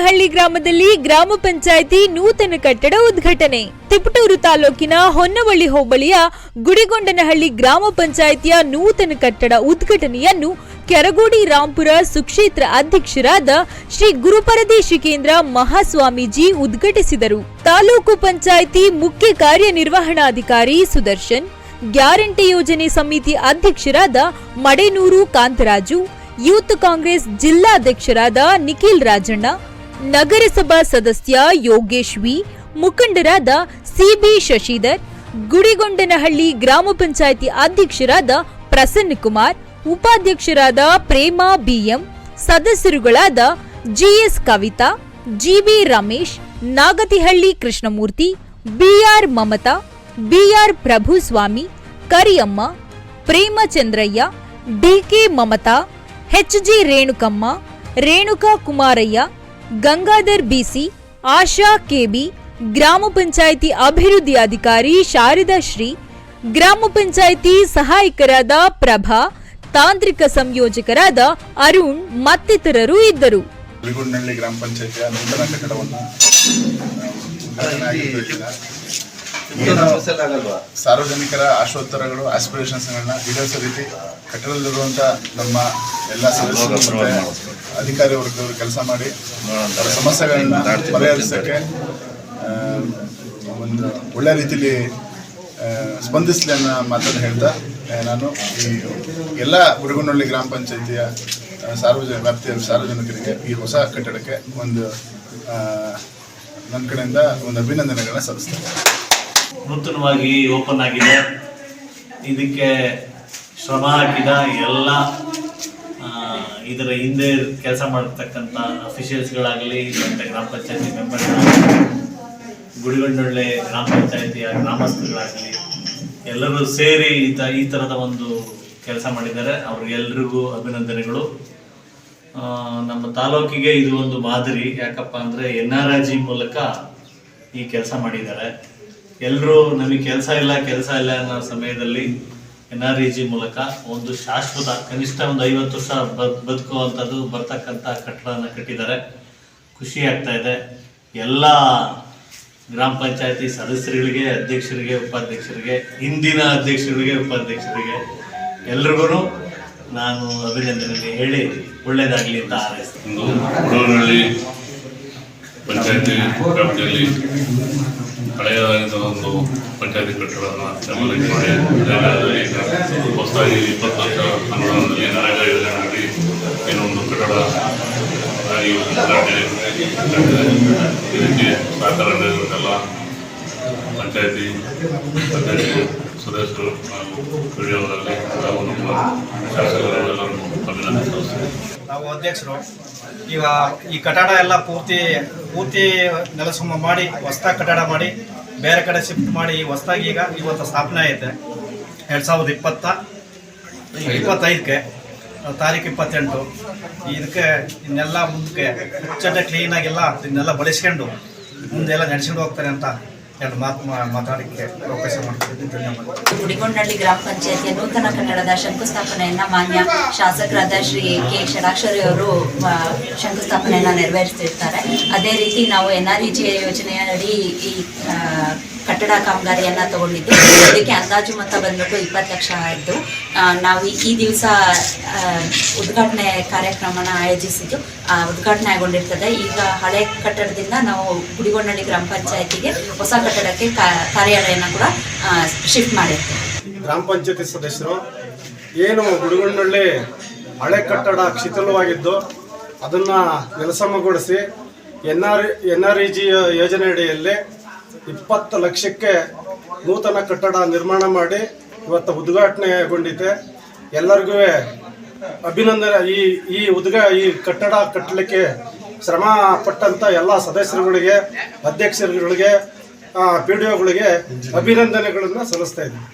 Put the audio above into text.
ಗುಡಿಗೊಂಡನಹಳ್ಳಿ ಗ್ರಾಮದಲ್ಲಿ ಗ್ರಾಮ ಪಂಚಾಯಿತಿ ನೂತನ ಕಟ್ಟಡ ಉದ್ಘಾಟನೆ. ತಿಪಟೂರು ತಾಲೂಕಿನ ಹೊನ್ನವಳ್ಳಿ ಹೋಬಳಿಯ ಗುಡಿಗೊಂಡನಹಳ್ಳಿ ಗ್ರಾಮ ಪಂಚಾಯಿತಿಯ ನೂತನ ಕಟ್ಟಡ ಉದ್ಘಾಟನೆಯನ್ನು ಕೆರಗೋಡಿ ರಾಂಪುರ ಸುಕ್ಷೇತ್ರ ಅಧ್ಯಕ್ಷರಾದ ಶ್ರೀ ಗುರುಪರದೇಶಿಕೇಂದ್ರ ಮಹಾಸ್ವಾಮೀಜಿ ಉದ್ಘಾಟಿಸಿದರು. ತಾಲೂಕು ಪಂಚಾಯಿತಿ ಮುಖ್ಯ ಕಾರ್ಯನಿರ್ವಹಣಾಧಿಕಾರಿ ಸುದರ್ಶನ್, ಗ್ಯಾರಂಟಿ ಯೋಜನೆ ಸಮಿತಿ ಅಧ್ಯಕ್ಷರಾದ ಮಡೇನೂರು ಕಾಂತರಾಜು, ಯೂತ್ ಕಾಂಗ್ರೆಸ್ ಜಿಲ್ಲಾಧ್ಯಕ್ಷರಾದ ನಿಖಿಲ್ ರಾಜಣ್ಣ, ನಗರಸಭಾ ಸದಸ್ಯ ಯೋಗೇಶ್ ವಿ, ಮುಖಂಡರಾದ ಸಿಬಿ ಶಶಿಧರ್, ಗುಡಿಗೊಂಡನಹಳ್ಳಿ ಗ್ರಾಮ ಪಂಚಾಯಿತಿ ಅಧ್ಯಕ್ಷರಾದ ಪ್ರಸನ್ನ ಕುಮಾರ್, ಉಪಾಧ್ಯಕ್ಷರಾದ ಪ್ರೇಮಾ ಬಿಎಂ, ಸದಸ್ಯರುಗಳಾದ GS Kavitha, GB Ramesh, Nagathihalli Krishnamurthy, BR Mamatha, BR Prabhuswamy, Kariyamma, Premachandraiah, DK Mamatha, HG Renukamma, Renuka Kumaraiah, Gangadhar BC, Asha KB, ಗ್ರಾಮ ಪಂಚಾಯಿತಿ ಅಭಿವೃದ್ಧಿ ಅಧಿಕಾರಿ ಶಾರದಾ ಶ್ರೀ, ಗ್ರಾಮ ಪಂಚಾಯಿತಿ ಸಹಾಯಕರಾದ ಪ್ರಭಾ, ತಾಂತ್ರಿಕ ಸಂಯೋಜಕರಾದ ಅರುಣ್ ಮತ್ತಿತರರು ಇದ್ದರು. ಗುಡಿಗೊಂಡನಹಳ್ಳಿ ಗ್ರಾಮ ಪಂಚಾಯಿತಿಯ ನೂತನ ಕಟ್ಟಡವನ್ನು ಸಾರ್ವಜನಿಕರ ಆಶೋತ್ತರಗಳು ಆಸ್ಪಿರೇಷನ್ಸ್ಗಳನ್ನ ಈಡೇರಿಸೋ ರೀತಿ ಕಟ್ಟಡದಲ್ಲಿರುವಂಥ ನಮ್ಮ ಎಲ್ಲ ಸದಸ್ಯರು ಮತ್ತು ಅಧಿಕಾರಿ ವರ್ಗದವರು ಕೆಲಸ ಮಾಡಿ ಅವರ ಸಮಸ್ಯೆಗಳನ್ನ ಪರಿಹರಿಸೋಕ್ಕೆ ಒಂದು ಒಳ್ಳೆಯ ರೀತಿಯಲ್ಲಿ ಸ್ಪಂದಿಸಲಿ ಅನ್ನೋ ಮಾತನ್ನು ಹೇಳ್ತಾ ನಾನು ಈ ಎಲ್ಲ ಗುಡಿಗೊಂಡನಹಳ್ಳಿ ಗ್ರಾಮ ಪಂಚಾಯಿತಿಯ ವ್ಯಾಪ್ತಿಯ ಸಾರ್ವಜನಿಕರಿಗೆ ಈ ಹೊಸ ಕಟ್ಟಡಕ್ಕೆ ಒಂದು ನನ್ನ ಕಡೆಯಿಂದ ಒಂದು ಅಭಿನಂದನೆಗಳನ್ನ ಸಲ್ಲಿಸ್ತೇನೆ. ನೂತನವಾಗಿ ಓಪನ್ ಆಗಿದೆ. ಇದಕ್ಕೆ ಶ್ರಮ ಹಾಕಿದ ಎಲ್ಲ ಇದರ ಹಿಂದೆ ಕೆಲಸ ಮಾಡತಕ್ಕಂಥ ಅಫಿಷಿಯಲ್ಸ್ಗಳಾಗಲಿ ಮತ್ತು ಗ್ರಾಮ ಪಂಚಾಯತಿ ಮೆಂಬರ್ಗಳಾಗಲಿ, ಗುಡಿಗೊಂಡನಹಳ್ಳಿ ಗ್ರಾಮ ಪಂಚಾಯತಿಯ ಗ್ರಾಮಸ್ಥರುಗಳಾಗಲಿ ಎಲ್ಲರೂ ಸೇರಿ ಈ ಥರದ ಒಂದು ಕೆಲಸ ಮಾಡಿದ್ದಾರೆ. ಅವ್ರಿಗೆಲ್ರಿಗೂ ಅಭಿನಂದನೆಗಳು. ನಮ್ಮ ತಾಲೂಕಿಗೆ ಇದು ಒಂದು ಮಾದರಿ. ಯಾಕಪ್ಪ ಅಂದರೆ NRIG ಮೂಲಕ ಈ ಕೆಲಸ ಮಾಡಿದ್ದಾರೆ. ಎಲ್ಲರೂ ನಮಗೆ ಕೆಲಸ ಇಲ್ಲ ಅನ್ನೋ ಸಮಯದಲ್ಲಿ NRIG ಮೂಲಕ ಒಂದು ಶಾಶ್ವತ ಕನಿಷ್ಠ ಒಂದು 50 ವರ್ಷ ಬದುಕುವಂಥದ್ದು ಬರ್ತಕ್ಕಂಥ ಕಟ್ಟಡನ ಕಟ್ಟಿದ್ದಾರೆ. ಖುಷಿ ಆಗ್ತಾ ಇದೆ. ಎಲ್ಲ ಗ್ರಾಮ ಪಂಚಾಯತಿ ಸದಸ್ಯರುಗಳಿಗೆ, ಅಧ್ಯಕ್ಷರಿಗೆ, ಉಪಾಧ್ಯಕ್ಷರಿಗೆ, ಹಿಂದಿನ ಅಧ್ಯಕ್ಷರಿಗೆ, ಉಪಾಧ್ಯಕ್ಷರಿಗೆ ಎಲ್ರಿಗೂ ನಾನು ಅಭಿನಂದನೆ ಹೇಳಿ ಒಳ್ಳೆಯದಾಗಲಿ ಅಂತ ಹಾರೈಸ್ತೀನಿ. ಗುಡಿಗೊಂಡನಹಳ್ಳಿ ಪಂಚಾಯತಿ ವ್ಯಾಪ್ತಿಯಲ್ಲಿ ಹಳೆಯದಾದ ಒಂದು ಪಂಚಾಯತಿ ಕಟ್ಟಡವನ್ನು ಡೆಮಾಲಿಷ್ ಮಾಡಿ ಹೊಸದಾಗಿ 20 ವರ್ಷ ಅನುದಾನದಲ್ಲಿ ನರೇಗಾ ಯೋಜನೆ ಮಾಡಿ ಏನೋ ಒಂದು ಕಟ್ಟಡ ಇದಕ್ಕೆ ಸಹಕಾರ ನೀಡಿರುವಂತೆಲ್ಲ ಪಂಚಾಯತಿ ಅಧ್ಯಕ್ಷರು, ಸದಸ್ಯರು ಹಾಗೂ ಹಿರಿಯರಲ್ಲಿ ಹಾಗೂ ನಮ್ಮ ಶಾಸಕರು ಎಲ್ಲರೂ ಅಭಿನಂದನೆ ಸಲ್ಲಿಸ್ತೀವಿ. ನಾವು ಅಧ್ಯಕ್ಷರು ಈಗ ಈ ಕಟ್ಟಡ ಎಲ್ಲ ಪೂರ್ತಿ ನೆಲಸಮ ಮಾಡಿ ಹೊಸದಾಗಿ ಕಟ್ಟಡ ಮಾಡಿ ಬೇರೆ ಕಡೆ ಶಿಫ್ಟ್ ಮಾಡಿ ಹೊಸದಾಗಿ ಈಗ ಇವತ್ತು ಸ್ಥಾಪನೆ ಐತೆ 2025ಕ್ಕೆ ತಾರೀಕು 28. ಇದಕ್ಕೆ ಇನ್ನೆಲ್ಲ ಮುಂದಕ್ಕೆ ಮುಚ್ಚಟೆ ಕ್ಲೀನಾಗೆಲ್ಲ ಇದನ್ನೆಲ್ಲ ಬಳಸ್ಕೊಂಡು ಮುಂದೆಲ್ಲ ನಡೆಸ್ಕೊಂಡು ಹೋಗ್ತಾರೆ ಅಂತ ಮಾತಾಡಲಿಕ್ಕೆ ಅವಕಾಶ ಮಾಡ್ತಿದ್ದೀನಿ. ಧನ್ಯವಾದ. ಗುಡಿಗೊಂಡನಹಳ್ಳಿ ಗ್ರಾಮ ಪಂಚಾಯತಿಯ ನೂತನ ಕಟ್ಟಡದ ಶಂಕುಸ್ಥಾಪನೆಯನ್ನ ಮಾನ್ಯ ಶಾಸಕರಾದ ಶ್ರೀ ಕೆ ಷಡಾಕ್ಷರಿ ಅವರು ಶಂಕುಸ್ಥಾಪನೆಯನ್ನ ನೆರವೇರಿಸ್ತಿರ್ತಾರೆ. ಅದೇ ರೀತಿ ನಾವು NRIG ಯೋಜನೆಯಡಿ ಈ ಕಟ್ಟಡ ಕಾಮಗಾರಿಯನ್ನ ತಗೊಂಡಿದ್ದು, ಇದಕ್ಕೆ ಅಂದಾಜು ಮೊತ್ತ ಬಂದ್ಬಿಟ್ಟು 20 ಲಕ್ಷ ಆಯಿತು. ನಾವು ಈ ದಿವಸ ಉದ್ಘಾಟನೆ ಕಾರ್ಯಕ್ರಮನ ಆಯೋಜಿಸಿದ್ದು ಉದ್ಘಾಟನೆ ಆಗೊಂಡಿರ್ತದೆ. ಈಗ ಹಳೆ ಕಟ್ಟಡದಿಂದ ನಾವು ಗುಡಿಗೊಂಡನಹಳ್ಳಿ ಗ್ರಾಮ ಪಂಚಾಯತಿಗೆ ಹೊಸ ಕಟ್ಟಡಕ್ಕೆ ಕಾರ್ಯಾಲಯನ ಕೂಡ ಶಿಫ್ಟ್ ಮಾಡಿರ್ತೇವೆ. ಗ್ರಾಮ ಪಂಚಾಯತಿ ಸದಸ್ಯರು ಏನು ಗುಡಿಗೊಂಡನಹಳ್ಳಿ ಹಳೆ ಕಟ್ಟಡ ಶಿಥಿಲವಾಗಿದ್ದು ಅದನ್ನು ನೆಲಸಮಗೊಳಿಸಿ NRIG ಯೋಜನೆ ಅಡಿಯಲ್ಲಿ 20 ಲಕ್ಷಕ್ಕೆ ನೂತನ ಕಟ್ಟಡ ನಿರ್ಮಾಣ ಮಾಡಿ ಇವತ್ತು ಉದ್ಘಾಟನೆಗೊಂಡಿದೆ. ಎಲ್ಲರಿಗೂ ಅಭಿನಂದನೆ. ಈ ಕಟ್ಟಡ ಕಟ್ಟಲಿಕ್ಕೆ ಶ್ರಮ ಪಟ್ಟಂಥ ಎಲ್ಲ ಸದಸ್ಯರುಗಳಿಗೆ, ಅಧ್ಯಕ್ಷರುಗಳಿಗೆ, PDOಗಳಿಗೆ ಅಭಿನಂದನೆಗಳನ್ನು ಸಲ್ಲಿಸ್ತಾ ಇದ್ದೀನಿ.